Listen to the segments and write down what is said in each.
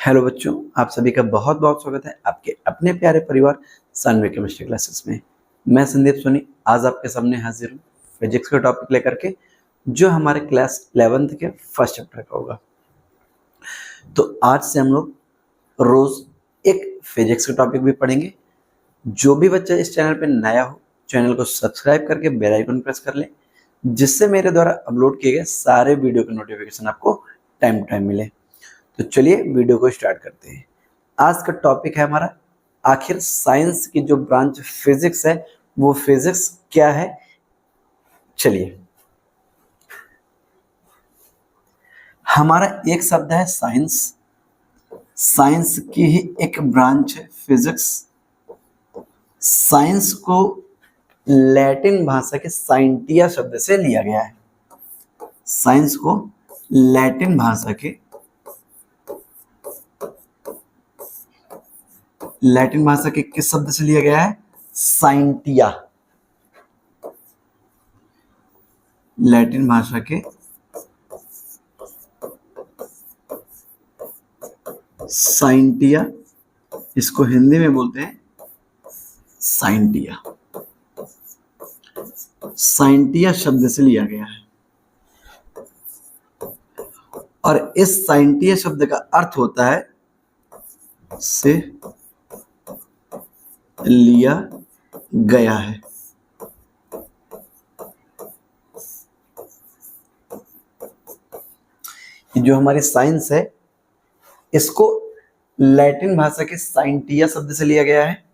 Hello बच्चों, आप सभी का बहुत बहुत स्वागत है आपके अपने प्यारे परिवार सानवी केमिस्ट्री क्लासेस में। मैं संदीप सोनी आज आपके सामने हाजिर हूँ फिजिक्स का टॉपिक लेकर के, जो हमारे क्लास 11th के फर्स्ट चैप्टर का होगा। तो आज से हम लोग रोज एक फिजिक्स का टॉपिक भी पढ़ेंगे। जो भी बच्चा इस चैनल पर नया हो, चैनल को सब्सक्राइब करके बेल आइकन प्रेस कर ले, जिससे मेरे द्वारा अपलोड किए गए सारे वीडियो के नोटिफिकेशन आपको टाइम टू टाइम मिले। तो चलिए वीडियो को स्टार्ट करते हैं। आज का टॉपिक है हमारा, आखिर साइंस की जो ब्रांच फिजिक्स है वो फिजिक्स क्या है। चलिए, हमारा एक शब्द है साइंस। साइंस की ही एक ब्रांच है फिजिक्स। साइंस को लैटिन भाषा के साइंटिया शब्द से लिया गया है। साइंस को लैटिन भाषा के किस शब्द से लिया गया है? साइंटिया। लैटिन भाषा के साइंटिया, इसको हिंदी में बोलते हैं साइंटिया। साइंटिया शब्द से लिया गया है और इस साइंटिया शब्द का अर्थ होता है से लिया गया है। जो हमारी साइंस है इसको लैटिन भाषा के साइंटिया शब्द से लिया गया है।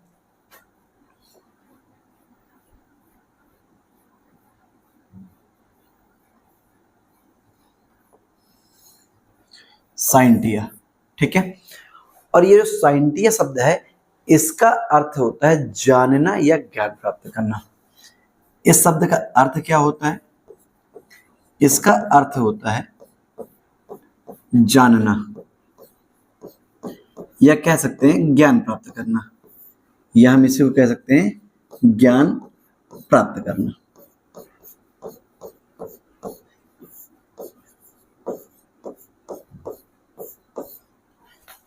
साइंटिया, ठीक है। और ये जो साइंटिया शब्द है इसका अर्थ होता है जानना या ज्ञान प्राप्त करना। इस शब्द का अर्थ क्या होता है? इसका अर्थ होता है जानना, या कह सकते हैं ज्ञान प्राप्त करना, या हम इसी को कह सकते हैं ज्ञान प्राप्त करना।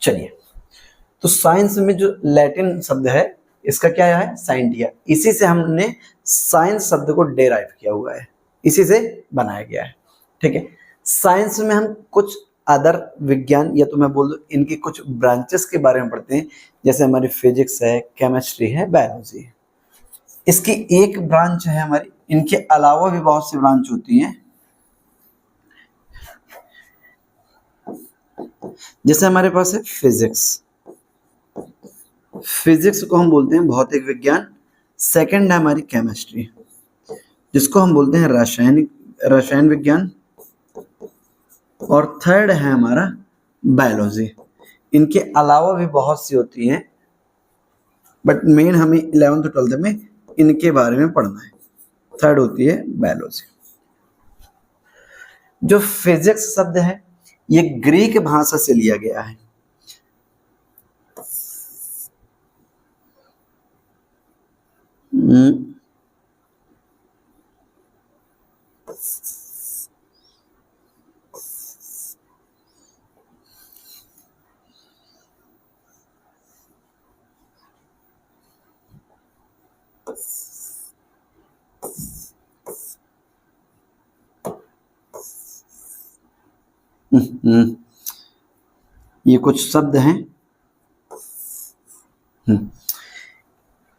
चलिए, तो साइंस में जो लैटिन शब्द है इसका क्या है? साइंटिया। इसी से हमने साइंस शब्द को डेराइव किया हुआ है, इसी से बनाया गया है, ठीक है। साइंस में हम कुछ अदर विज्ञान, या तो मैं बोल दूं इनकी कुछ ब्रांचेस के बारे में पढ़ते हैं, जैसे हमारी फिजिक्स है, केमिस्ट्री है, बायोलॉजी है। इसकी एक ब्रांच है हमारी, इनके अलावा भी बहुत सी ब्रांच होती हैं। जैसे हमारे पास है फिजिक्स। फिजिक्स को हम बोलते हैं भौतिक विज्ञान। सेकंड है हमारी केमिस्ट्री, जिसको हम बोलते हैं रसायन विज्ञान। और थर्ड है हमारा बायोलॉजी। इनके अलावा भी बहुत सी होती हैं, बट मेन हमें 11th और 12th में इनके बारे में पढ़ना है। थर्ड होती है बायोलॉजी। जो फिजिक्स शब्द है ये ग्रीक भाषा से लिया गया है। ये कुछ शब्द हैं।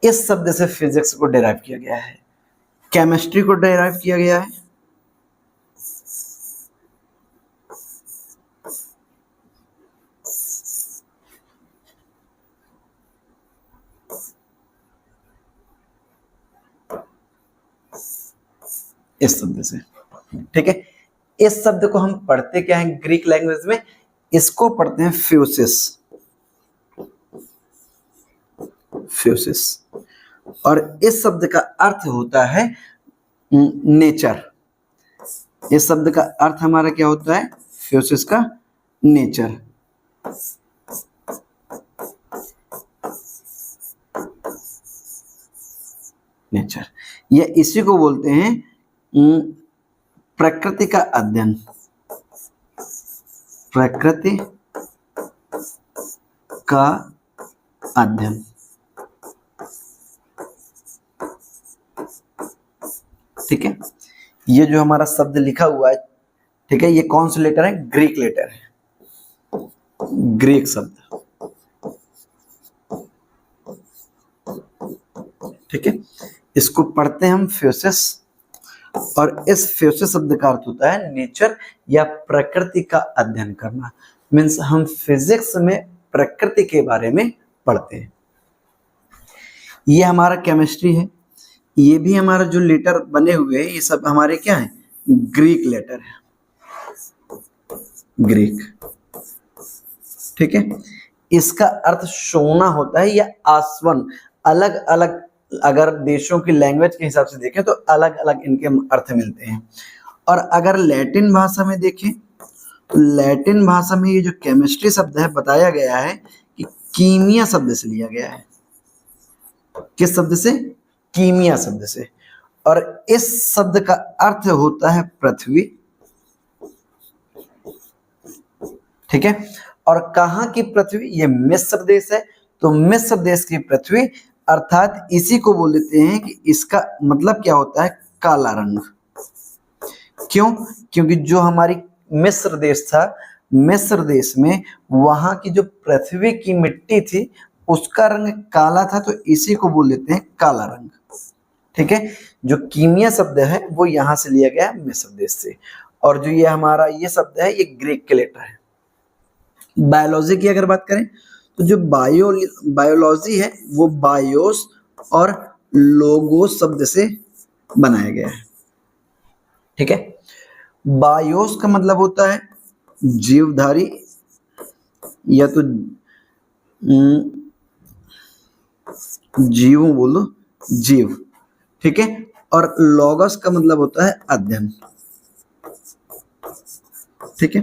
इस शब्द से फिजिक्स को डेराइव किया गया है, केमिस्ट्री को डेराइव किया गया है, इस शब्द से, ठीक है। इस शब्द को हम पढ़ते क्या है ग्रीक लैंग्वेज में? इसको पढ़ते हैं फ्यूसिस। फ्यूसिस। और इस शब्द का अर्थ होता है नेचर। इस शब्द का अर्थ हमारा क्या होता है? फ्यूसिस का नेचर। नेचर, या इसी को बोलते हैं प्रकृति का अध्ययन। प्रकृति का अध्ययन। ठीक है, ये जो हमारा शब्द लिखा हुआ है, ठीक है, ये कौन सा लेटर है? ग्रीक लेटर है, ग्रीक शब्द। ठीक है, इसको पढ़ते हैं हम फ्यूसिस, और इस फ्यूसिस शब्द का अर्थ होता है नेचर या प्रकृति का अध्ययन करना। मीन्स हम फिजिक्स में प्रकृति के बारे में पढ़ते हैं। ये हमारा केमिस्ट्री है, ये भी हमारा जो लेटर बने हुए हैं ये सब हमारे क्या है? ग्रीक लेटर है, ग्रीक। ठीक है, इसका अर्थ सोना होता है या आसवन। अलग अलग अगर देशों की लैंग्वेज के हिसाब से देखें तो अलग अलग इनके अर्थ मिलते हैं। और अगर लैटिन भाषा में देखें तो लैटिन भाषा में ये जो केमिस्ट्री शब्द है बताया गया है कि कीमिया शब्द से लिया गया है। किस शब्द से? कीमिया शब्द से। और इस शब्द का अर्थ होता है पृथ्वी। ठीक है, और कहां की पृथ्वी? ये मिस्र देश है, तो मिस्र देश की पृथ्वी, अर्थात इसी को बोल देते हैं कि इसका मतलब क्या होता है? काला रंग। क्यों? क्योंकि जो हमारी मिस्र देश था, मिस्र देश में वहां की जो पृथ्वी की मिट्टी थी उसका रंग काला था, तो इसी को बोल देते हैं काला रंग। ठीक है, जो कीमिया शब्द है वो यहां से लिया गया है मिस्र देश से। और जो ये हमारा ये शब्द है ये ग्रीक के लेटर है। बायोलॉजी की अगर बात करें तो जो बायोलॉजी है वो बायोस और लोगोस शब्द से बनाया गया है। ठीक है, बायोस का मतलब होता है जीवधारी या तो जीव बोलो, जीव। ठीक है, और लोगस का मतलब होता है अध्ययन। ठीक है,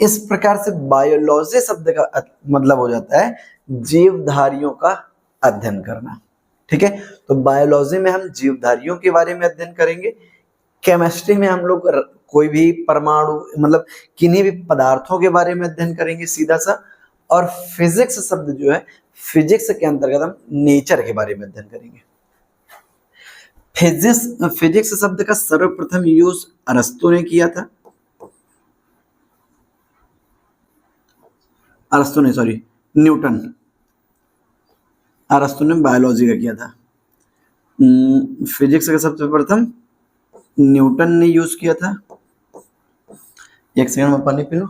इस प्रकार से बायोलॉजी शब्द का मतलब हो जाता है जीवधारियों का अध्ययन करना। ठीक है, तो बायोलॉजी में हम जीवधारियों के बारे में अध्ययन करेंगे। केमिस्ट्री में हम लोग कोई भी परमाणु मतलब किन्हीं भी पदार्थों के बारे में अध्ययन करेंगे सीधा सा। और फिजिक्स शब्द जो है, फिजिक्स के अंतर्गत हम नेचर के बारे में अध्ययन करेंगे। फिजिक्स शब्द का सर्वप्रथम यूज अरस्तु ने किया था। अरस्तु ने, सॉरी, न्यूटन। अरस्तु ने बायोलॉजी का किया था। फिजिक्स का सबसे प्रथम न्यूटन ने यूज किया था। एक सेकंड में पानी पी लो।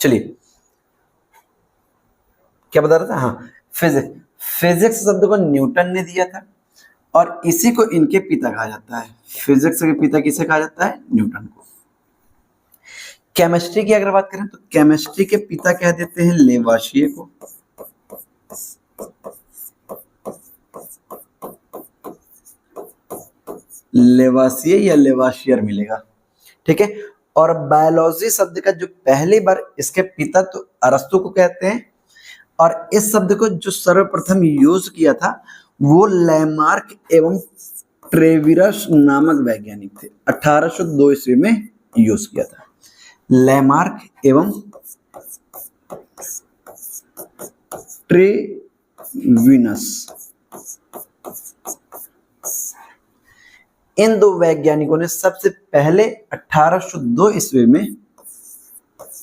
चलिए, क्या बता रहा था? हाँ, फिजिक्स शब्द को न्यूटन ने दिया था और इसी को इनके पिता कहा जाता है। फिजिक्स के पिता किसे कहा जाता है? न्यूटन को। केमिस्ट्री की अगर बात करें तो केमिस्ट्री के पिता कह देते हैं लेवाशियर को। लेवाशियर या लेवाशियर मिलेगा। ठीक है, और बायोलॉजी शब्द का जो पहली बार इसके पिता तो अरस्तु को कहते हैं, और इस शब्द को जो सर्वप्रथम यूज किया था वो लैमार्क एवं ट्रेविरस नामक वैज्ञानिक थे। 1802 ईस्वी में यूज किया था। लैमार्क एवं ट्रेविनस, इन दो वैज्ञानिकों ने सबसे पहले 1802 ईस्वी में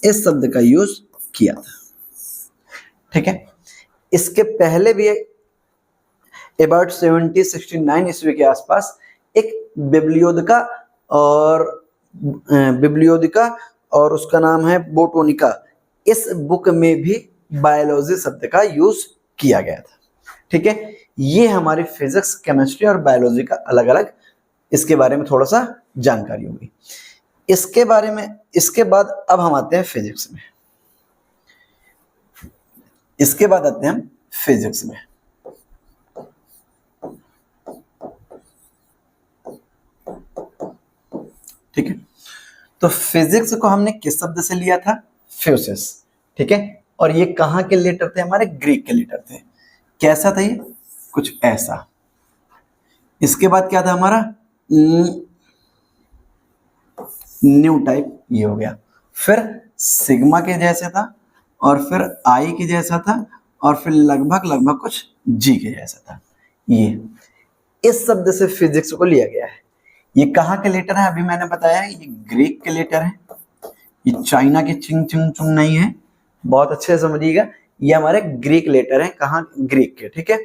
इस शब्द का यूज किया था। ठीक है, इसके पहले भी अबाउट 1769 ईस्वी के आसपास एक बिब्लियोदिका और उसका नाम है बोटोनिका, इस बुक में भी बायोलॉजी शब्द का यूज किया गया था। ठीक है, ये हमारी फिजिक्स, केमिस्ट्री और बायोलॉजी का अलग अलग इसके बारे में थोड़ा सा जानकारी होगी। इसके बाद अब हम आते हैं फिजिक्स में। इसके बाद आते हैं हम फिजिक्स में। ठीक है, तो फिजिक्स को हमने किस शब्द से लिया था? फ्यूसिस। ठीक है, और ये कहाँ के लेटर थे? हमारे ग्रीक के लेटर थे। कैसा था ये? कुछ ऐसा। इसके बाद क्या था हमारा न्यू टाइप, ये हो गया। फिर सिग्मा के जैसा था, और फिर आई के जैसा था, और फिर लगभग लगभग कुछ जी के जैसा था। ये इस शब्द से फिजिक्स को लिया गया है। ये कहाँ के लेटर है, अभी मैंने बताया है, ये ग्रीक के लेटर है, ये चाइना के चिंग चिंग चुंग नहीं है, बहुत अच्छे से समझिएगा। ये हमारे ग्रीक लेटर है, कहाँ, ग्रीक के, ठीक है।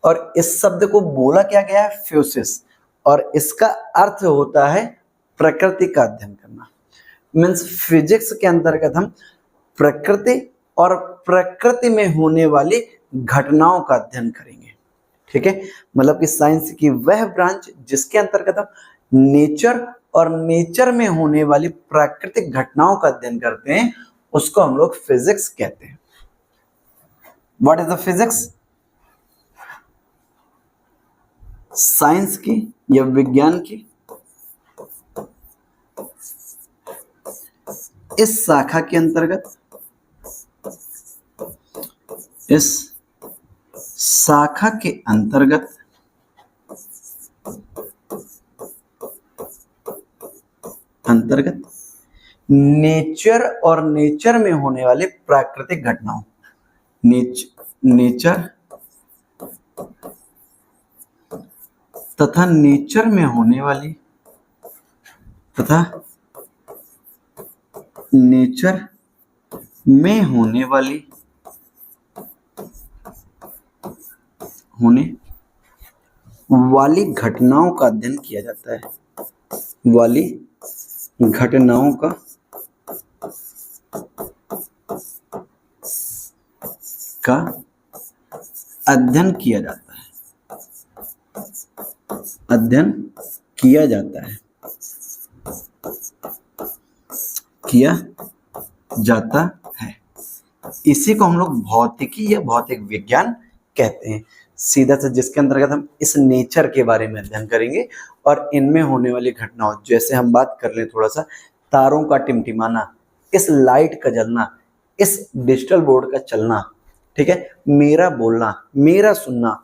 और इस शब्द को बोला क्या गया है, फ्यूसिस, और इसका अर्थ होता है प्रकृति का अध्ययन करना। मीन्स फिजिक्स के अंतर्गत हम प्रकृति और प्रकृति में होने वाली घटनाओं का अध्ययन करेंगे, ठीक है। मतलब कि साइंस की वह ब्रांच जिसके अंतर्गत हम नेचर और नेचर में होने वाली प्राकृतिक घटनाओं का अध्ययन करते हैं, उसको हम लोग फिजिक्स कहते हैं। What is the physics? Science की या विज्ञान की इस शाखा के अंतर्गत, इस शाखा के अंतर्गत नेचर और नेचर में होने वाले प्राकृतिक घटनाओं, नेचर तथा नेचर में होने वाली घटनाओं का अध्ययन किया जाता है, वाली घटनाओं का अध्ययन किया जाता है, इसी को हम लोग भौतिकी या भौतिक विज्ञान कहते हैं। सीधा से जिसके अंतर्गत हम इस नेचर के बारे में अध्ययन करेंगे और इनमें होने वाली घटनाओं, जैसे हम बात कर लें थोड़ा सा, तारों का टिमटिमाना, इस लाइट का जलना, इस डिजिटल बोर्ड का चलना, ठीक है, मेरा बोलना, मेरा सुनना,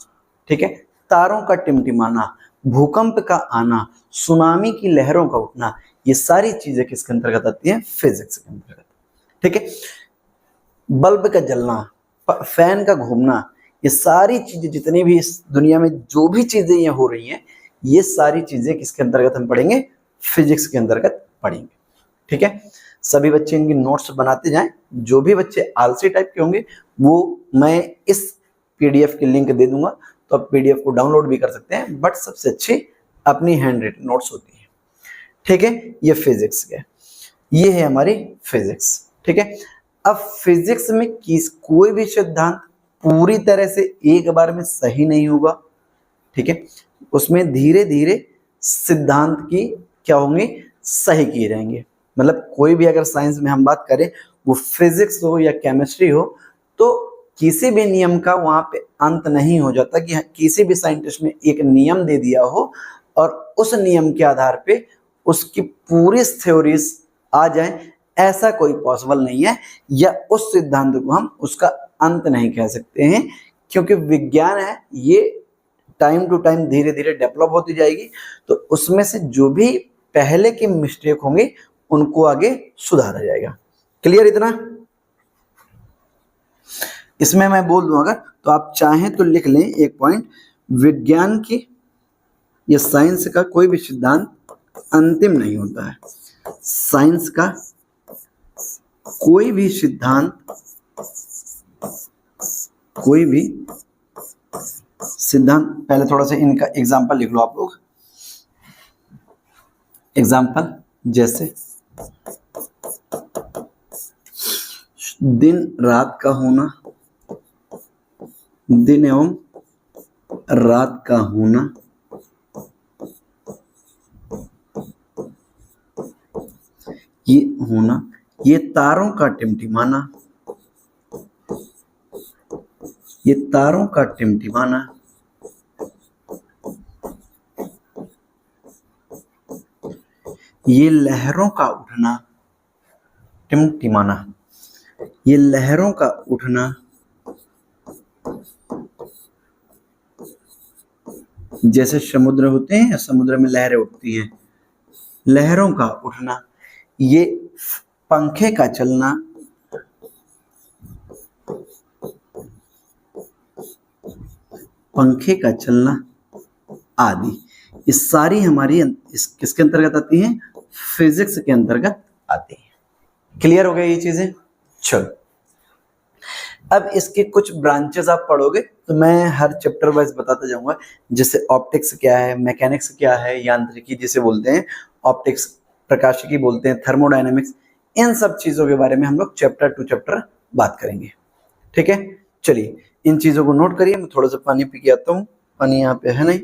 ठीक है, तारों का टिमटिमाना, भूकंप का आना, सुनामी की लहरों का उठना, ये सारी चीजें किसके अंतर्गत आती हैं, फिजिक्स के अंतर्गत, ठीक है। बल्ब का जलना, फैन का घूमना, ये सारी चीजें, जितनी भी इस दुनिया में जो भी चीजें ये हो रही हैं, ये सारी चीजें किसके अंतर्गत हम पढ़ेंगे, फिजिक्स के अंतर्गत पढ़ेंगे, ठीक है। सभी बच्चे इनकी नोट्स बनाते जाएं। जो भी बच्चे आलसी टाइप के होंगे वो मैं इस पीडीएफ की लिंक दे दूंगा, तो आप पीडीएफ को डाउनलोड भी कर सकते हैं, बट सबसे अच्छी अपनी हैंड रिटन नोट्स होती है, ठीक है। ये फिजिक्स के, ये है हमारी फिजिक्स, ठीक है। अब फिजिक्स में कोई भी सिद्धांत पूरी तरह से एक बार में सही नहीं होगा, ठीक है। उसमें धीरे धीरे सिद्धांत की क्या होंगे, सही किए जाएंगे। मतलब कोई भी अगर साइंस में हम बात करें, वो फिजिक्स हो या केमिस्ट्री हो, तो किसी भी नियम का वहां पे अंत नहीं हो जाता कि किसी भी साइंटिस्ट ने एक नियम दे दिया हो और उस नियम के आधार पे उसकी पूरी थ्योरीज आ जाए, ऐसा कोई पॉसिबल नहीं है, या उस सिद्धांत को हम उसका अंत नहीं कह सकते हैं, क्योंकि विज्ञान है, ये टाइम टू टाइम धीरे धीरे डेवलप होती जाएगी। तो उसमें से जो भी पहले के मिस्टेक होंगे उनको आगे सुधारा जाएगा। क्लियर इतना? इसमें मैं बोल दूं अगर, तो आप चाहें तो लिख लें एक पॉइंट, विज्ञान की या साइंस का कोई भी सिद्धांत अंतिम नहीं होता है। साइंस का कोई भी सिद्धांत पहले थोड़ा सा इनका एग्जांपल लिख लो आप लोग। एग्जांपल जैसे दिन रात का होना, दिन एवं रात का होना, ये होना, ये तारों का टिमटिमाना, ये तारों का टिमटिमाना, ये लहरों का उठना, टिमटिमाना, ये लहरों का उठना, जैसे समुद्र होते हैं, समुद्र में लहरें उठती हैं, लहरों का उठना, ये पंखे का चलना, पंखे का चलना आदि, ये सारी हमारी किसके अंतर्गत आती हैं? फिजिक्स के अंतर्गत आती है। क्लियर हो गया ये चीजें? चलो, अब इसके कुछ ब्रांचेस आप पढ़ोगे तो मैं हर चैप्टर वाइज बताता जाऊंगा। जैसे ऑप्टिक्स क्या है, मैकेनिक्स क्या है, यांत्रिकी जिसे बोलते हैं, ऑप्टिक्स प्रकाशिकी बोलते हैं, थर्मोडायनेमिक्स, इन सब चीजों के बारे में हम लोग चैप्टर टू चैप्टर बात करेंगे। ठीक है, चलिए इन चीजों को नोट करिए। मैं थोड़ा सा पानी पी के आता हूँ, पानी यहाँ पे है नहीं,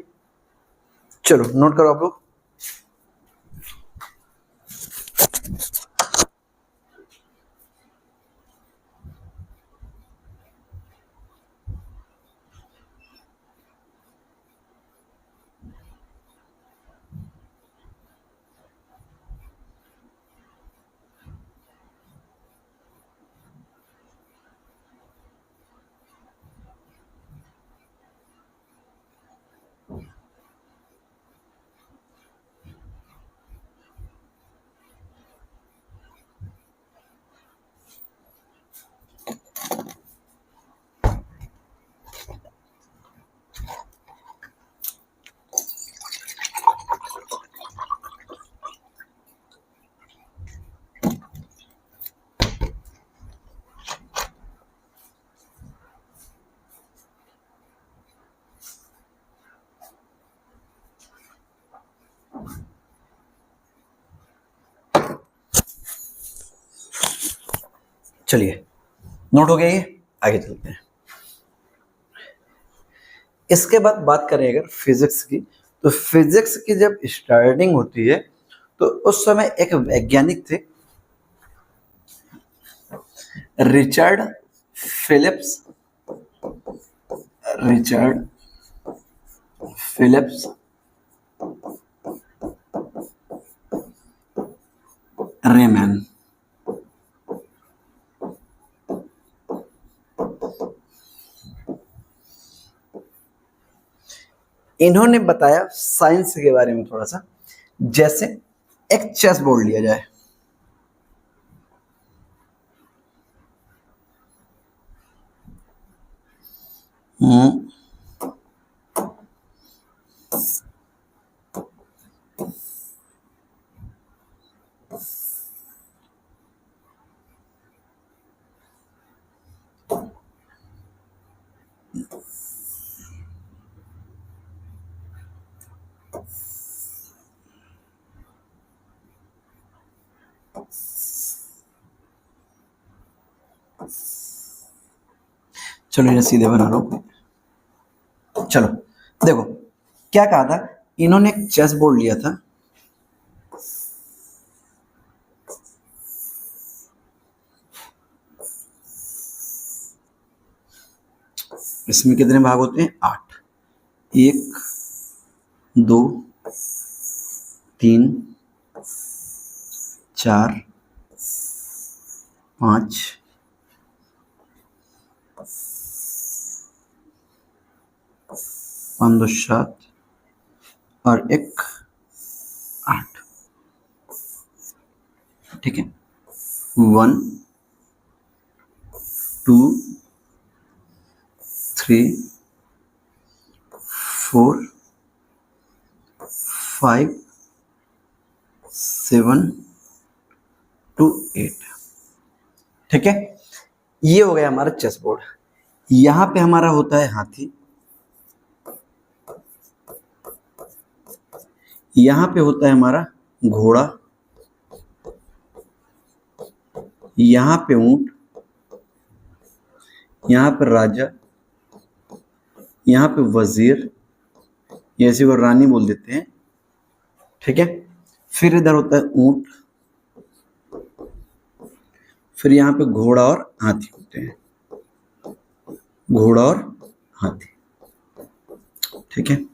चलो नोट करो आप लोग। चलिए नोट हो गया ये, आगे चलते हैं। इसके बाद बात करें अगर फिजिक्स की, तो फिजिक्स की जब स्टार्टिंग होती है तो उस समय एक वैज्ञानिक थे, रिचर्ड फिलिप्स, रिचर्ड फिलिप्स रेमैन। इन्होंने बताया साइंस के बारे में थोड़ा सा, जैसे एक चेस बोर्ड लिया जाए, चलो इन्हें सीधे बना लो। चलो देखो क्या कहा था इन्होंने, एक चेस बोर्ड लिया था, इसमें कितने भाग होते हैं? 8। 1 2 3 4 5 5 2 7 और 1 8। ठीक है, 1 2 3 4 5 7 2 8। ठीक है, ये हो गया हमारा चेस बोर्ड। यहां पे हमारा होता है हाथी, यहां पे होता है हमारा घोड़ा, यहां पे ऊंट, यहां पे राजा, यहां पे वजीर, ऐसे वो रानी बोल देते हैं। ठीक है, फिर इधर होता है ऊंट, फिर यहाँ पे घोड़ा और हाथी होते हैं, घोड़ा और हाथी। ठीक है,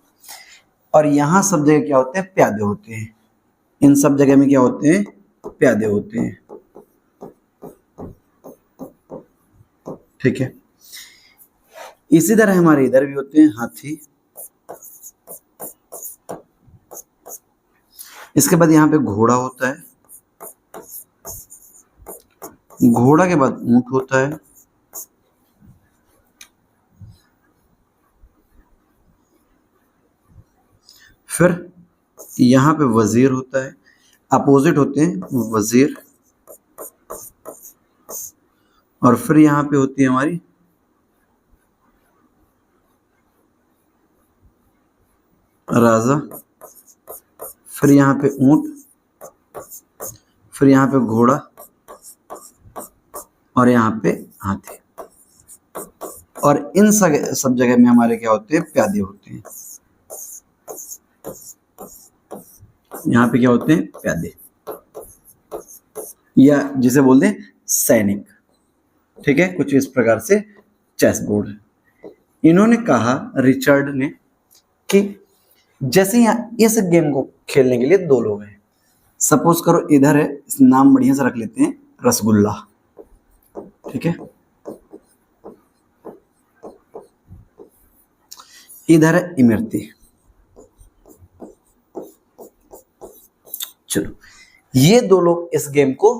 और यहाँ सब जगह क्या होते हैं? प्यादे होते हैं। इन सब जगह में क्या होते हैं? प्यादे होते हैं। ठीक है, इसी तरह हमारे इधर भी होते हैं हाथी, इसके बाद यहाँ पे घोड़ा होता है, घोड़ा के बाद ऊंट होता है, फिर यहाँ पे वजीर होता है, अपोजिट होते हैं वजीर, और फिर यहाँ पे होती है हमारी राजा, फिर यहाँ पे ऊंट, फिर यहाँ पे घोड़ा, और यहाँ पे हाथी। और इन सब जगह में हमारे क्या होते हैं, प्यादे होते हैं। यहाँ पे क्या होते हैं, प्यादे, या जिसे बोलते हैं सैनिक। ठीक है, कुछ इस प्रकार से चेस बोर्ड। इन्होंने कहा, रिचर्ड ने, कि जैसे यहाँ इस गेम को खेलने के लिए दो लोग हैं, सपोज करो इधर है, इस नाम बढ़िया से रख लेते हैं रसगुल्ला, ठीक है, इधर है इमरती। चलो, ये दो लोग इस गेम को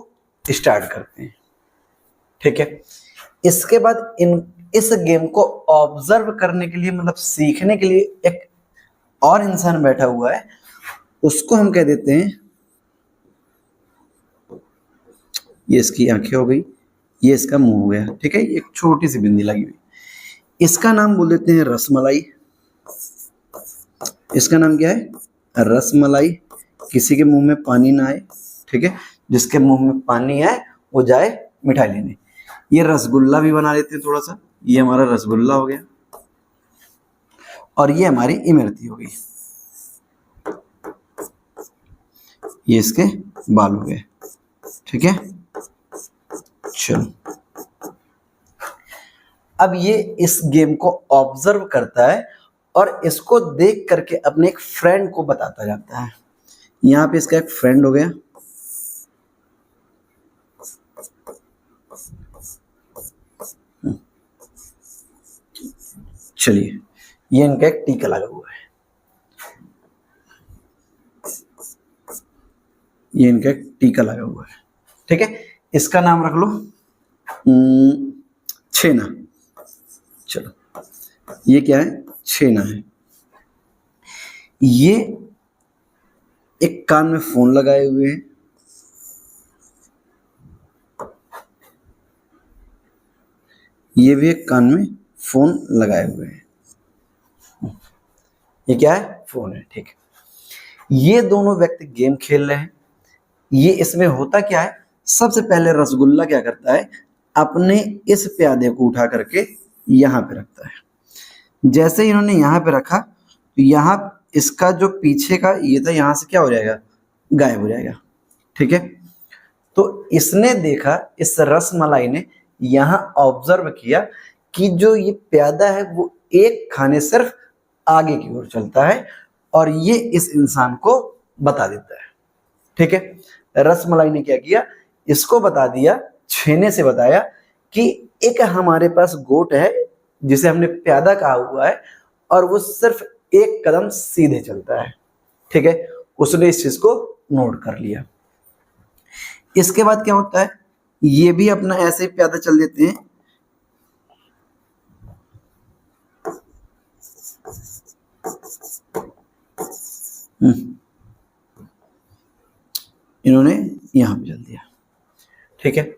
स्टार्ट करते हैं, ठीक है। इसके बाद इस गेम को ऑब्जर्व करने के लिए, मतलब सीखने के लिए एक और इंसान बैठा हुआ है, उसको हम कह देते हैं, ये इसकी आंखें हो गई, ये इसका मुंह हो गया, ठीक है, एक छोटी सी बिंदी लगी हुई, इसका नाम बोल देते हैं रसमलाई। इसका नाम क्या है, रसमलाई। किसी के मुंह में पानी ना आए, ठीक है, जिसके मुंह में पानी आए वो जाए मिठाई लेने। ये रसगुल्ला भी बना लेते हैं थोड़ा सा, ये हमारा रसगुल्ला हो गया, और ये हमारी इमरती हो गई, ये इसके बाल हो गए, ठीक है। चलो, अब ये इस गेम को ऑब्जर्व करता है और इसको देख करके अपने एक फ्रेंड को बताता जाता है। यहाँ पे इसका एक फ्रेंड हो गया, चलिए, ये इनका एक टीका लगा हुआ है, ये इनका एक टीका लगा हुआ है, ठीक है, इसका नाम रख लो छेना। चलो, ये क्या है, छेना है। ये एक कान में फोन लगाए हुए हैं, ये भी एक कान में फोन लगाए हुए हैं, ये क्या है, फोन है, ठीक है। ये दोनों व्यक्ति गेम खेल रहे हैं। ये इसमें होता क्या है, सबसे पहले रसगुल्ला क्या करता है, अपने इस प्यादे को उठा करके यहाँ पे रखता है। जैसे इन्होंने यहाँ पे रखा, तो यहाँ इसका जो पीछे का ये था, यहाँ से क्या हो जाएगा, गायब हो जाएगा, ठीक है। तो इसने देखा, इस रसमलाई ने यहाँ ऑब्जर्व किया कि जो ये प्यादा है वो एक खाने सिर्फ आगे की ओर चलता है, और ये इस इंसान को बता देता है, ठीक है। रसमलाई ने क्या किया, इसको बता दिया, छेने से बताया कि एक हमारे पास गोट है जिसे हमने प्यादा कहा हुआ है, और वो सिर्फ एक कदम सीधे चलता है, ठीक है। उसने इस चीज को नोट कर लिया। इसके बाद क्या होता है, ये भी अपना ऐसे ही प्यादा चल देते हैं, इन्होंने यहां पे चल दिया, ठीक है।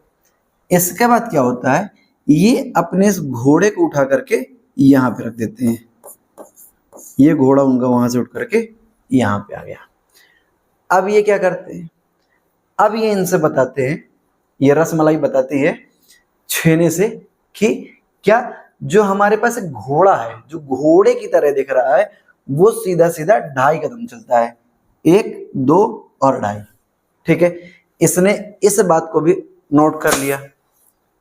इसके बाद क्या होता है, ये अपने इस घोड़े को उठा करके यहां पे रख देते हैं, ये घोड़ा उनका वहां से उठ करके यहां पे आ गया। अब ये क्या करते हैं, अब ये इनसे बताते हैं, ये रसमलाई बताती है छेने से कि क्या जो हमारे पास एक घोड़ा है, जो घोड़े की तरह दिख रहा है, वो सीधा सीधा 2.5 कदम चलता है, 1, 2 और 2.5, ठीक है। इसने इस बात को भी नोट कर लिया।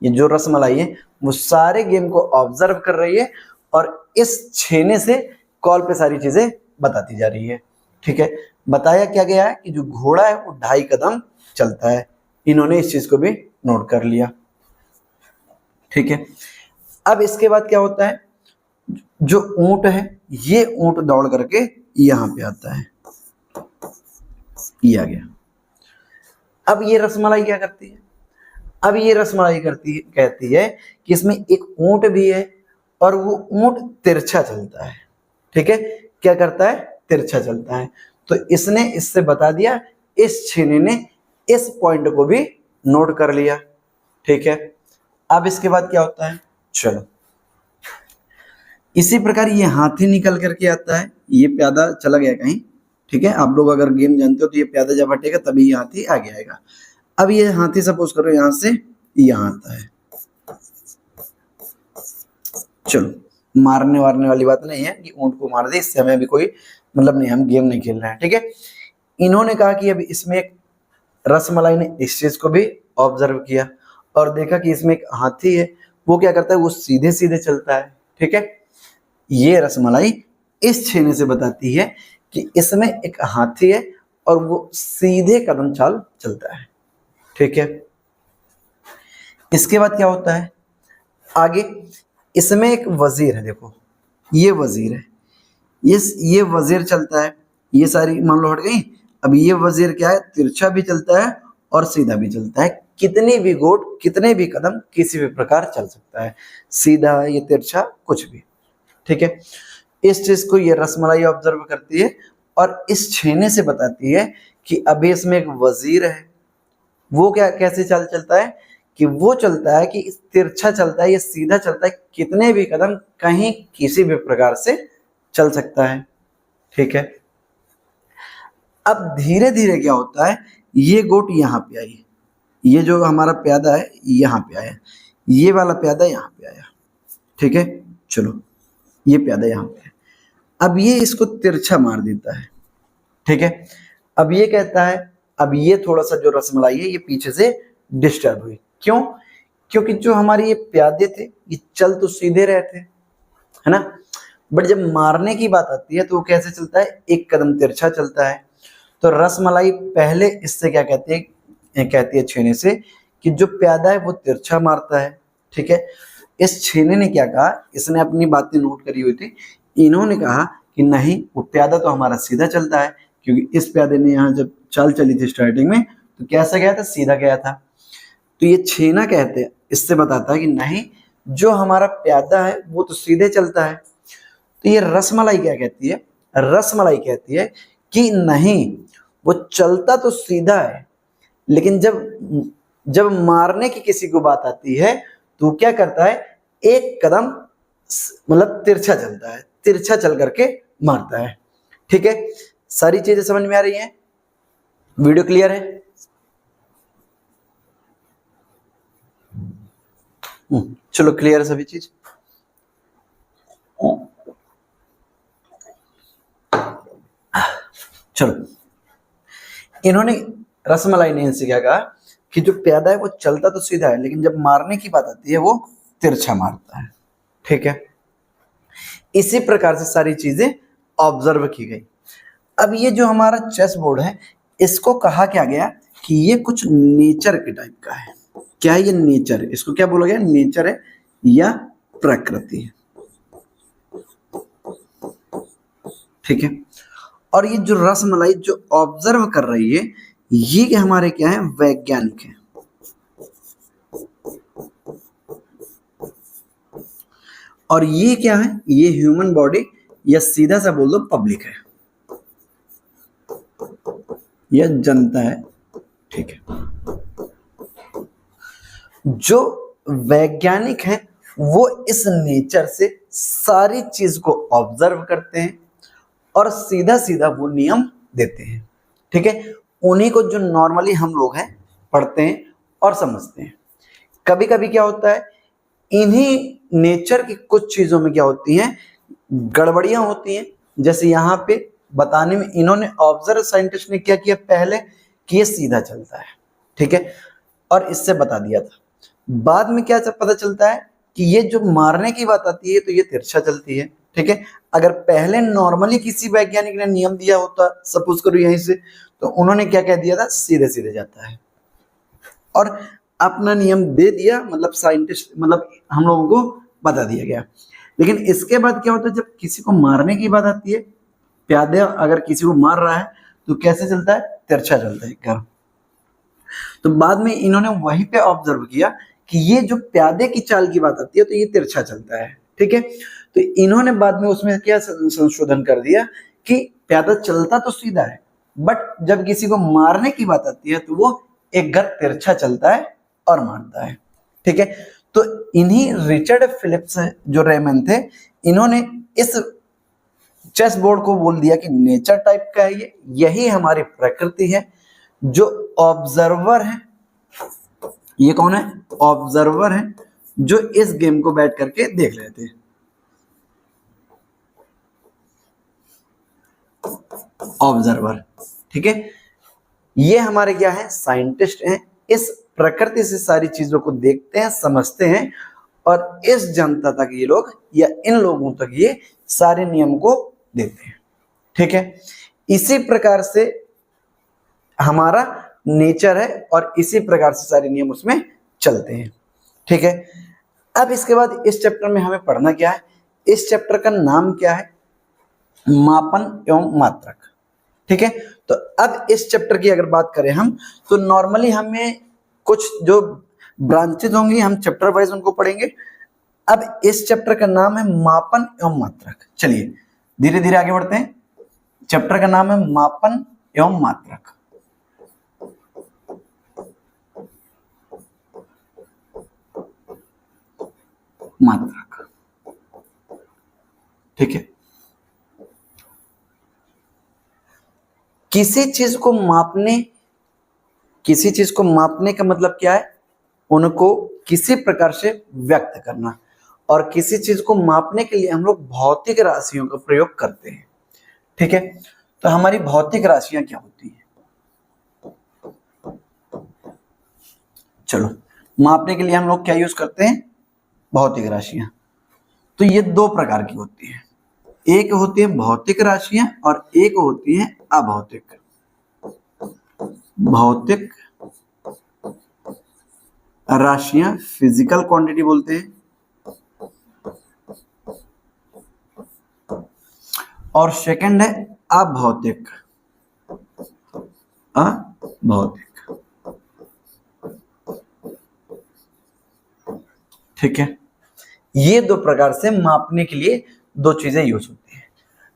ये जो रसमलाई है वो सारे गेम को ऑब्जर्व कर रही है, और इस छेने से कॉल पे सारी चीजें बताती जा रही है, ठीक है। बताया क्या गया है कि जो घोड़ा है वो 2.5 कदम चलता है, इन्होंने इस चीज को भी नोट कर लिया, ठीक है। अब इसके बाद क्या होता है, जो ऊंट है, ये ऊंट दौड़ करके यहां पे आता है, ये आ गया। अब ये रसमलाई क्या करती है, अब ये रसमलाई कहती है कि इसमें एक ऊंट भी है और वो ऊंट तिरछा चलता है। ठीक है, क्या करता है, तिरछा चलता है। तो इसने इससे बता दिया, इस छेने ने इस पॉइंट को भी नोट कर लिया। ठीक है, अब इसके बाद क्या होता है, चलो इसी प्रकार ये हाथी निकल करके आता है, ये प्यादा चला गया कहीं। ठीक है, आप लोग अगर गेम जानते हो तो ये प्यादा जब हटेगा तभी ये हाथी आगे आएगा। अब ये हाथी सपोज करो यहां से यहां आता है। चलो मारने वारने वाली बात नहीं है कि ऊंट को मार दे, इससे हमें अभी कोई मतलब नहीं, हम गेम नहीं खेल रहे हैं। ठीक है, इन्होंने कहा कि अभी इसमें एक रसमलाई ने इस चीज को भी ऑब्जर्व किया और देखा कि इसमें एक हाथी है, वो क्या करता है, वो सीधे सीधे चलता है। ठीक है, ये रसमलाई इस छेने से बताती है कि इसमें एक हाथी है और वो सीधे कदम चाल चलता है। ठीक है, इसके बाद क्या होता है आगे, इसमें एक वजीर है, देखो ये वजीर है, ये वजीर चलता है, ये सारी मान लो हट गई। अब ये वजीर क्या है, तिरछा भी चलता है और सीधा भी चलता है, कितनी भी गोट कितने भी कदम किसी भी प्रकार चल सकता है, सीधा या तिरछा कुछ भी। ठीक है, इस चीज को ये रसमलाई ऑब्जर्व करती है और इस छेने से बताती है कि अभी इसमें एक वजीर है, वो क्या कैसे चलता है कि वो चलता है कि तिरछा चलता है या सीधा चलता है, कितने भी कदम कहीं किसी भी प्रकार से चल सकता है। ठीक है, अब धीरे धीरे क्या होता है, ये गोट यहाँ पे आई, ये जो हमारा प्यादा है यहाँ पे आया, ये वाला प्यादा यहाँ पे आया। ठीक है, चलो ये प्यादा यहाँ पे है, अब ये इसको तिरछा मार देता है। ठीक है, अब ये कहता है, अब ये थोड़ा सा जो रसमलाई है ये पीछे से डिस्टर्ब हुई, क्यों, क्योंकि जो हमारे ये प्यादे थे ये चल तो सीधे रहे थे, है ना, बट जब मारने की बात आती है तो वो कैसे चलता है, एक कदम तिरछा चलता है। तो रसमलाई पहले इससे क्या कहती है छेने से कि जो प्यादा है वो तिरछा मारता है। ठीक है, इस छेने ने क्या कहा, इसने अपनी बातें नोट करी हुई थी, इन्होंने कहा कि नहीं, वो प्यादा तो हमारा सीधा चलता है, क्योंकि इस प्यादे ने यहाँ जब चाल चली थी स्टार्टिंग में तो कैसा गया था, सीधा गया था। तो ये छेना कहते हैं, इससे बताता है कि नहीं, जो हमारा प्यादा है वो तो सीधे चलता है। तो ये रसमलाई क्या कहती है, रसमलाई कहती है कि नहीं, वो चलता तो सीधा है, लेकिन जब मारने की किसी को बात आती है तो क्या करता है, एक कदम मतलब तिरछा चलता है, तिरछा चल करके मारता है। ठीक है, सारी चीजें समझ में आ रही हैं, वीडियो क्लियर है? चलो क्लियर है सभी चीज। चलो, इन्होंने रसमलाई ने इनसे क्या कहा कि जो प्यादा है वो चलता तो सीधा है, लेकिन जब मारने की बात आती है वो तिरछा मारता है। ठीक है, इसी प्रकार से सारी चीजें ऑब्जर्व की गई। अब ये जो हमारा चेस बोर्ड है इसको कहा क्या गया कि ये कुछ नेचर के टाइप का है। क्या है ये, नेचर, इसको क्या बोला गया, नेचर है या प्रकृति है। ठीक है, और ये जो रसमलाई जो ऑब्जर्व कर रही है ये हमारे क्या है, वैज्ञानिक है। और ये क्या है, ये ह्यूमन बॉडी या सीधा सा बोल दो पब्लिक है या जनता है। ठीक है, जो वैज्ञानिक है वो इस नेचर से सारी चीज को ऑब्जर्व करते हैं और सीधा सीधा वो नियम देते हैं। ठीक है, उन्हीं को जो नॉर्मली हम लोग हैं पढ़ते हैं और समझते हैं। कभी कभी क्या होता है, इन्हीं नेचर की कुछ चीजों में क्या होती हैं, गड़बड़ियां होती हैं। जैसे यहाँ पे बताने में इन्होंने ऑब्जर्व साइंटिस्ट ने क्या किया पहले कि ये सीधा चलता है। ठीक है, और इससे बता दिया था। बाद में क्या पता चलता है कि ये जो मारने की बात आती है तो ये तिरछा चलती है। ठीक है, अगर पहले नॉर्मली किसी वैज्ञानिक ने नियम दिया होता, सपोज करो यहीं से, तो उन्होंने क्या कह दिया था, सीधे सीधे जाता है, और अपना नियम दे दिया, मतलब साइंटिस्ट मतलब हम लोगों को बता दिया गया। लेकिन इसके बाद क्या होता है, जब किसी को मारने की बात आती है, प्यादे अगर किसी को मार रहा है तो कैसे चलता है, तिरछा चलता है कर्व। तो बाद में इन्होंने वहीं पे ऑब्जर्व किया कि ये जो प्यादे की चाल की बात आती है तो ये तिरछा चलता है, ठीक है। तो इन्होंने बाद में उसमें क्या संशोधन कर दिया कि प्यादा चलता तो सीधा है, बट जब किसी को मारने की बात आती है तो वो एक घर तिरछा चलता है और मारता है, ठीक है। तो इन्हीं रिचर्ड फिलिप्स जो रेमन थे, इन्होंने इस चेस बोर्ड को बोल दिया कि नेचर टाइप का है ये, यही हमारी प्रकृति है। जो ऑब्जर्वर है, ये कौन है? ऑब्जर्वर है, जो इस गेम को बैठ करके देख रहे थे। ऑब्जर्वर, ठीक है। ये हमारे क्या है? साइंटिस्ट हैं। इस प्रकृति से सारी चीजों को देखते हैं, समझते हैं, और इस जनता तक ये लोग या इन लोगों तक ये सारे नियम को देते हैं, ठीक है। इसी प्रकार से हमारा नेचर है और इसी प्रकार से सारे नियम उसमें चलते हैं, ठीक है। अब इसके बाद इस चैप्टर में हमें पढ़ना क्या है? इस चैप्टर का नाम क्या है? मापन एवं मात्रक, ठीक है। तो अब इस चैप्टर की अगर बात करें हम, तो नॉर्मली हमें कुछ जो ब्रांचेज होंगी हम चैप्टर वाइज उनको पढ़ेंगे। अब इस चैप्टर का नाम है मापन एवं मात्रक। चलिए धीरे धीरे आगे बढ़ते हैं। चैप्टर का नाम है मापन एवं मात्रक। मात्रक, ठीक है। किसी चीज को मापने का मतलब क्या है? उनको किसी प्रकार से व्यक्त करना। और किसी चीज को मापने के लिए हम लोग भौतिक राशियों का प्रयोग करते हैं, ठीक है। तो हमारी भौतिक राशियां क्या होती हैं? चलो, मापने के लिए हम लोग क्या यूज करते हैं? भौतिक राशियां। तो ये दो प्रकार की होती हैं, एक होती है भौतिक राशियां और एक होती है अभौतिक। भौतिक राशियां फिजिकल क्वांटिटी बोलते हैं, और सेकंड है अभौतिक। अभौतिक, ठीक है। ये दो प्रकार से मापने के लिए दो चीजें यूज होती हैं।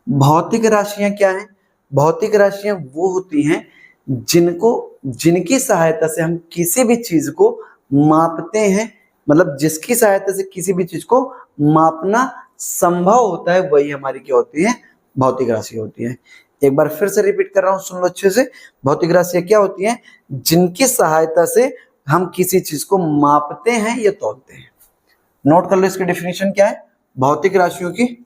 भौतिक राशियां क्या है? भौतिक राशियां वो होती हैं जिनकी सहायता से हम किसी भी चीज को मापते हैं, मतलब जिसकी सहायता से किसी भी चीज को मापना संभव होता है, वही हमारी क्या होती है? भौतिक राशि होती है। एक बार फिर से रिपीट कर रहा हूं, सुन लो अच्छे से। भौतिक राशियां क्या होती हैं? जिनकी सहायता से हम किसी चीज को मापते हैं या तौलते हैं। नोट कर लो इसकी डेफिनेशन क्या है भौतिक राशियों की।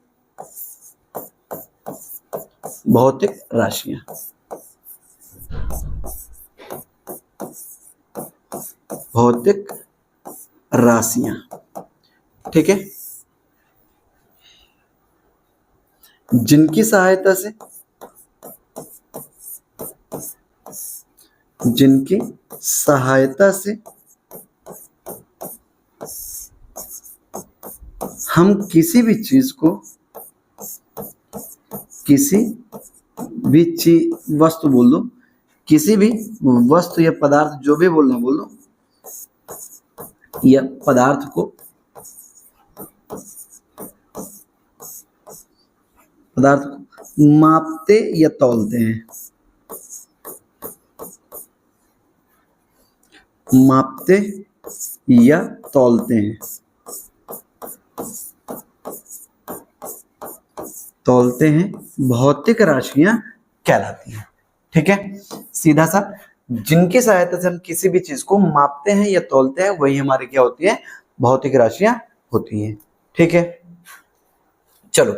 भौतिक राशियां, भौतिक राशियां, ठीक है, जिनकी सहायता से हम किसी भी चीज को, वस्तु बोल दो, किसी भी वस्तु या पदार्थ, जो भी बोलना बोल दो, या पदार्थ को मापते या तौलते हैं। मापते या तौलते हैं, भौतिक राशियां कहलाती हैं, ठीक है। सीधा सा, जिनकी सहायता से हम किसी भी चीज को मापते हैं या तौलते हैं, वही हमारी क्या होती है? भौतिक राशियां होती हैं, ठीक है। चलो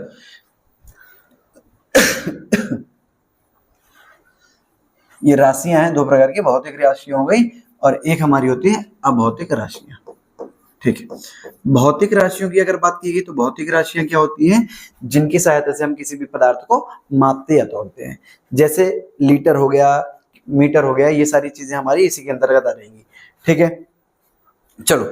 ये राशियां हैं दो प्रकार की, भौतिक राशियां हो गई और एक हमारी होती है अभौतिक राशियां, ठीक है। भौतिक राशियों की अगर बात की गई तो भौतिक राशियां क्या होती हैं? जिनकी सहायता से हम किसी भी पदार्थ को मापते या तौलते हैं। जैसे लीटर हो गया, मीटर हो गया, ये सारी चीजें हमारी इसी के अंतर्गत आ जाएंगी, ठीक है। चलो,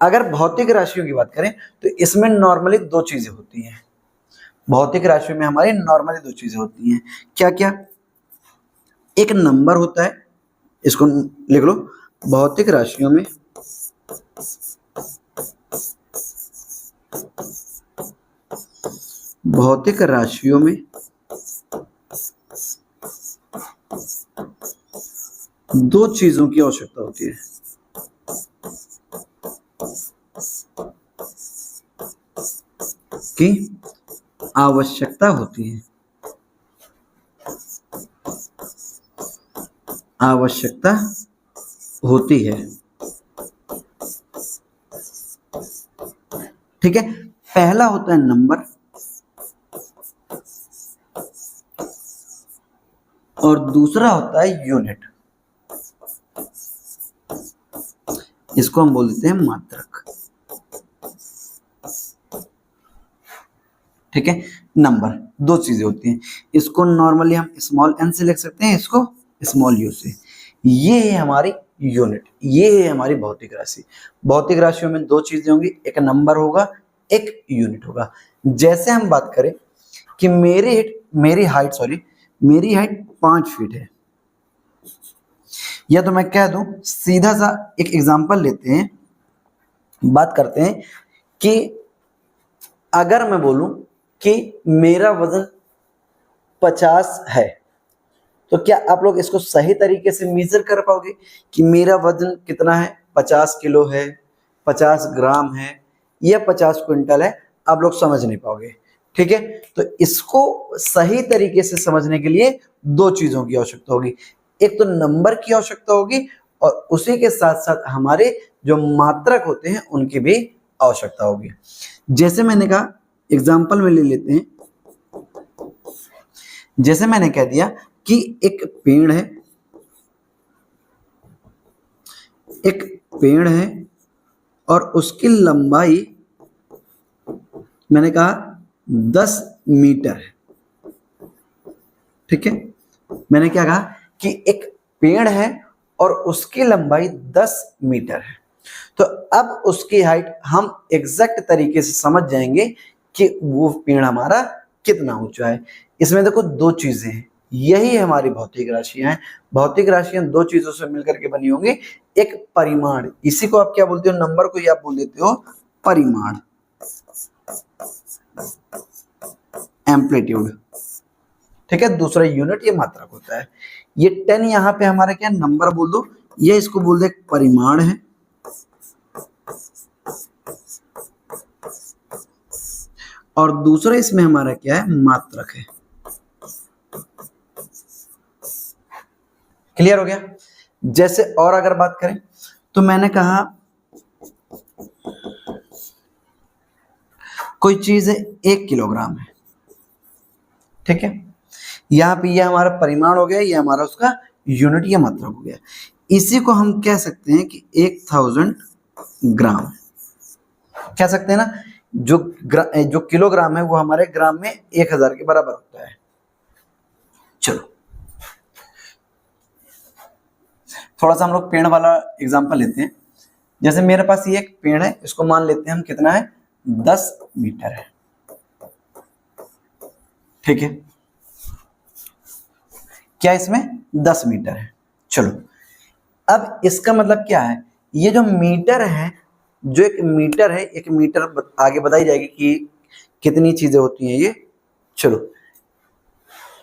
अगर भौतिक राशियों की बात करें तो इसमें नॉर्मली दो चीजें होती हैं। भौतिक राशियों में हमारी नॉर्मली दो चीजें होती हैं। क्या क्या? एक नंबर होता है, इसको लिख लो, भौतिक राशियों में भौतिक राशियों में दो चीजों की आवश्यकता होती है। की आवश्यकता होती है, आवश्यकता होती है। ठीक है, पहला होता है नंबर और दूसरा होता है यूनिट। इसको हम बोल देते हैं मात्रक। ठीक है, नंबर दो चीजें होती हैं, इसको नॉर्मली हम स्मॉल n से लिख सकते हैं, इसको स्मॉल u से। ये है हमारी यूनिट, ये है हमारी भौतिक राशि। भौतिक राशियों में दो चीजें होंगी, एक नंबर होगा, एक यूनिट होगा। जैसे हम बात करें कि मेरी हाइट 5 फीट है, या तो मैं कह दूं, सीधा सा एक एग्जांपल लेते हैं, बात करते हैं कि अगर मैं बोलूं कि मेरा वजन 50 है, तो क्या आप लोग इसको सही तरीके से मेजर कर पाओगे कि मेरा वजन कितना है? 50 किलो है, 50 ग्राम है या 50 क्विंटल है? आप लोग समझ नहीं पाओगे। ठीक है, तो इसको सही तरीके से समझने के लिए दो चीजों की आवश्यकता होगी, एक तो नंबर की आवश्यकता होगी और उसी के साथ साथ हमारे जो मात्रक होते हैं उनकी भी आवश्यकता होगी। जैसे मैंने कहा, एग्जाम्पल में ले लेते हैं, जैसे मैंने कह दिया कि एक पेड़ है और उसकी लंबाई मैंने कहा 10 मीटर है। ठीक है, मैंने क्या कहा कि एक पेड़ है और उसकी लंबाई 10 मीटर है। तो अब उसकी हाइट हम एग्जैक्ट तरीके से समझ जाएंगे कि वो पेड़ हमारा कितना ऊंचा है। इसमें देखो दो चीजें हैं, यही हमारी भौतिक राशियां हैं। भौतिक राशियां दो चीजों से मिलकर के बनी होंगी, एक परिमाण, इसी को आप क्या बोलते हो? नंबर को ही आप बोल देते हो परिमाण, एम्पलीट्यूड। ठीक है, दूसरा यूनिट, ये मात्रक होता है। ये 10 यहाँ पे हमारा क्या नंबर बोल दो, ये इसको बोल दे परिमाण है, और दूसरा इसमें हमारा क्या है? मात्रक है। क्लियर हो गया? जैसे और अगर बात करें तो मैंने कहा कोई चीज है 1 किलोग्राम है। ठीक है, यहाँ पे ये हमारा परिमाण हो गया, ये हमारा उसका यूनिट या मात्रक हो गया। इसी को हम कह सकते हैं कि 1000 ग्राम, कह सकते हैं ना। जो किलोग्राम है वो हमारे ग्राम में 1000 के बराबर होता है। चलो थोड़ा सा हम लोग पेड़ वाला एग्जांपल लेते हैं। जैसे मेरे पास ये एक पेड़ है, इसको मान लेते हैं हम कितना है? 10 मीटर है। ठीक है, क्या इसमें 10 मीटर है? चलो, अब इसका मतलब क्या है? ये जो मीटर है, जो एक मीटर है, एक मीटर आगे बताई जाएगी कि कितनी चीजें होती हैं ये। चलो,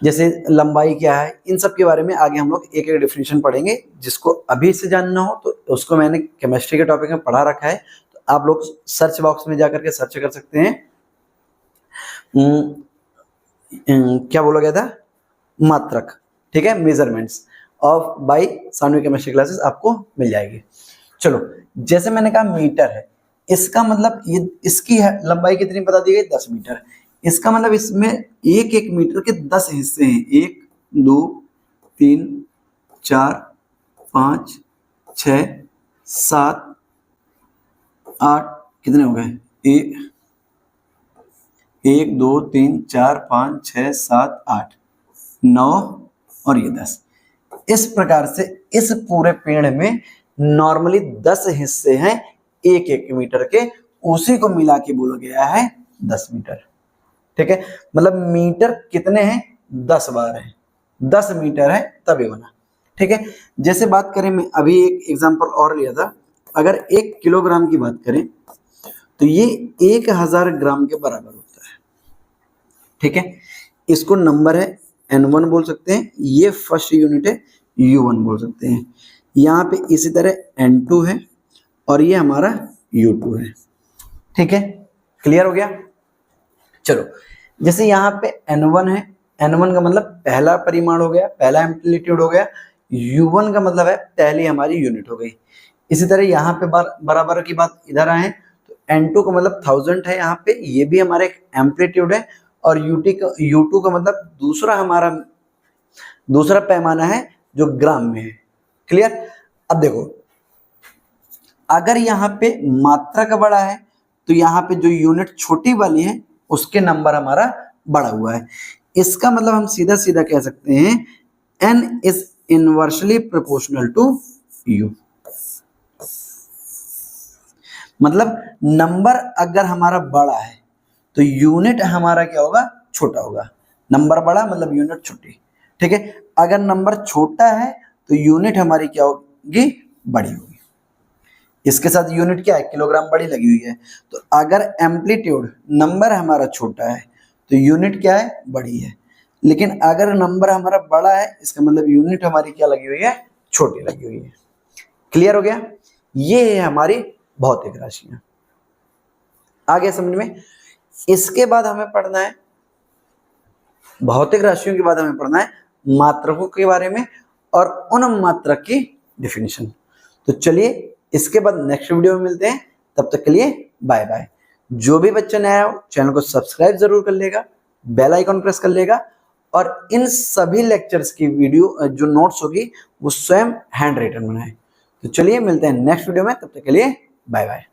जैसे लंबाई क्या है, इन सब के बारे में आगे हम लोग एक एक डेफिनेशन पढ़ेंगे। जिसको अभी से जानना हो तो उसको मैंने केमिस्ट्री के टॉपिक में पढ़ा रखा है, तो आप लोग सर्च बॉक्स में जाकर के सर्च कर सकते हैं। क्या बोला गया था? मात्रक। ठीक है, measurements of by Sanvi chemistry classes आपको मिल जाएगी। चलो, जैसे मैंने कहा मीटर है, इसका मतलब ये इसकी है लंबाई कितनी बता दी गई? 10 मीटर। इसका मतलब इसमें एक एक मीटर के 10 हिस्से हैं, 1 2 3 4 5 6 7 8, कितने हो गए? 1 2 3 4 5 6 7 8 9 और ये 10। इस प्रकार से इस पूरे पेड़ में नॉर्मली 10 हिस्से हैं, एक एक मीटर के, उसी को मिला के बोला गया है 10 मीटर। ठीक है, मतलब मीटर कितने हैं? 10 बार है। 10 मीटर है तभी बना। ठीक है, जैसे बात करें, मैं अभी एक एग्जांपल और लिया था, अगर 1 किलोग्राम की बात करें तो ये 1000 ग्राम के बराबर होता है। ठीक है, इसको नंबर है N1 बोल सकते हैं, ये फर्स्ट यूनिट है U1 बोल सकते हैं। यहाँ पे इसी तरह N2 है और ये हमारा U2 है। ठीक है, क्लियर हो गया। चलो, जैसे यहाँ पे N1 है, N1 का मतलब पहला परिमाण हो गया, पहला एम्पलीट्यूड हो गया। U1 का मतलब है पहली हमारी यूनिट हो गई। इसी तरह यहाँ पे बराबर की बात इधर आए तो N2 का मतलब 1000 है, यहाँ पे ये भी हमारा एक एम्पलीट्यूड है, और U2 का मतलब दूसरा पैमाना है जो ग्राम में है। क्लियर। अब देखो, अगर यहाँ पे मात्रा का बड़ा है तो यहाँ पे जो यूनिट छोटी वाली है उसके नंबर हमारा बड़ा हुआ है। इसका मतलब हम सीधा सीधा कह सकते हैं N is inversely proportional to U। मतलब नंबर अगर हमारा बड़ा है तो यूनिट हमारा क्या होगा, छोटा होगा। नंबर बड़ा मतलब यूनिट छोटी। ठीक है, अगर नंबर छोटा है तो यूनिट हमारी क्या होगी, बड़ी होगी। इसके साथ यूनिट क्या है, किलोग्राम बड़ी लगी हुई है। तो अगर एम्पलीट्यूड नंबर हमारा छोटा है तो यूनिट क्या है, बड़ी है। लेकिन अगर नंबर हमारा बड़ा है इसका मतलब यूनिट हमारी क्या लगी हुई है, छोटी लगी हुई है। क्लियर हो गया। ये है हमारी भौतिक राशियां। आ गया समझ में। इसके बाद हमें पढ़ना है, भौतिक राशियों के बाद हमें पढ़ना है मात्रकों के बारे में और उन मात्रक की डिफिनीशन। तो चलिए इसके बाद नेक्स्ट वीडियो में मिलते हैं, तब तक के लिए बाय बाय। जो भी बच्चा नया हो चैनल को सब्सक्राइब जरूर कर लेगा, बेल आइकॉन प्रेस कर लेगा, और इन सभी लेक्चर्स की वीडियो जो नोट्स होगी वो स्वयं हैंड राइटन बनाए। तो चलिए मिलते हैं नेक्स्ट वीडियो में, तब तक के लिए बाय बाय।